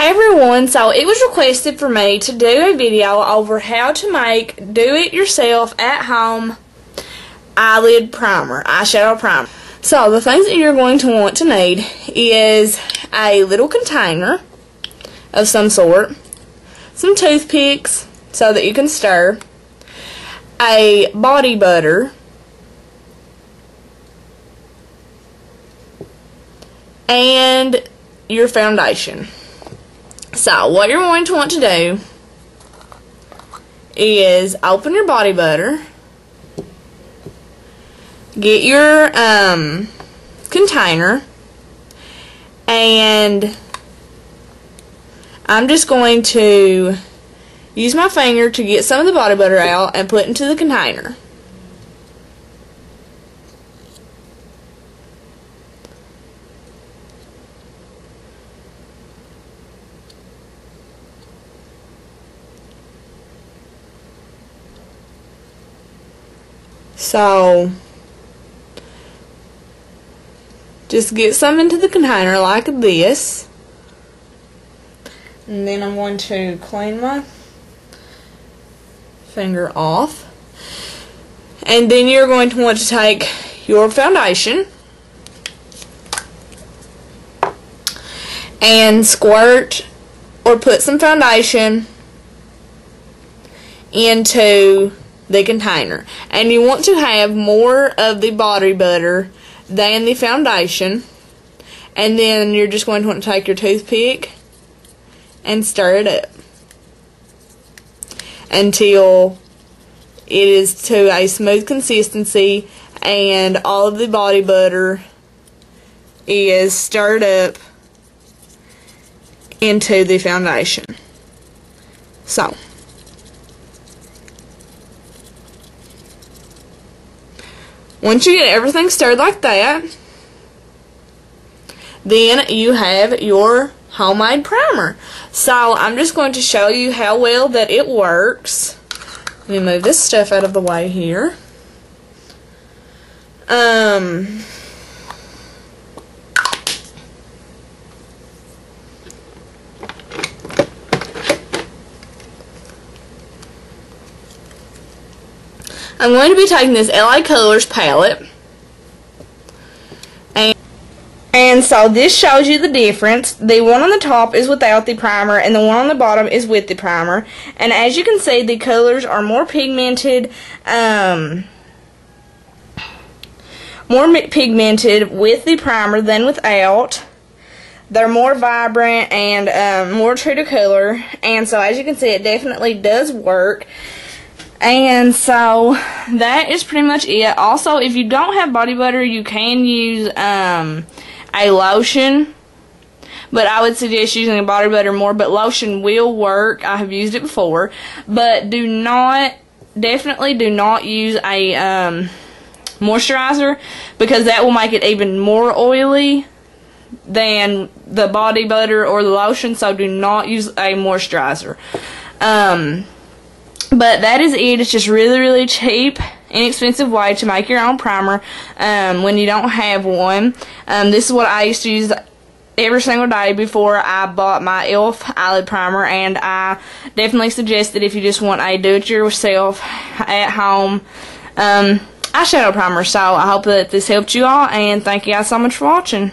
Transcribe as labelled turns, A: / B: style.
A: Hey everyone, so it was requested for me to do a video over how to make do-it-yourself at home eyelid primer, eyeshadow primer. So the things that you're going to want to need is a little container of some sort, some toothpicks so that you can stir, a body butter, and your foundation. So what you're going to want to do is open your body butter, get your container, and I'm just going to use my finger to get some of the body butter out and put into the container. So, just get some into the container like this. And then I'm going to clean my finger off. And then you're going to want to take your foundation and squirt or put some foundation into the container, and you want to have more of the body butter than the foundation, and then you're just going to want to take your toothpick and stir it up until it is to a smooth consistency and all of the body butter is stirred up into the foundation. So once you get everything stirred like that, then you have your homemade primer. So I'm just going to show you how well that it works. Let me move this stuff out of the way here. I'm going to be taking this LA Colors palette, and so this shows you the difference. The one on the top is without the primer, and the one on the bottom is with the primer. And as you can see, the colors are more pigmented, with the primer than without. They're more vibrant and more true to color, and so as you can see, it definitely does work. And so that is pretty much it. Also, if you don't have body butter, you can use a lotion, but I would suggest using a body butter more, but lotion will work. I have used it before, but definitely do not use a moisturizer, because that will make it even more oily than the body butter or the lotion. So do not use a moisturizer. But that is it. It's just really cheap, inexpensive way to make your own primer when you don't have one. This is what I used to use every single day before I bought my e.l.f. eyelid primer, and I definitely suggest that if you just want a do-it-yourself at home eyeshadow primer. So I hope that this helped you all, and thank you guys so much for watching.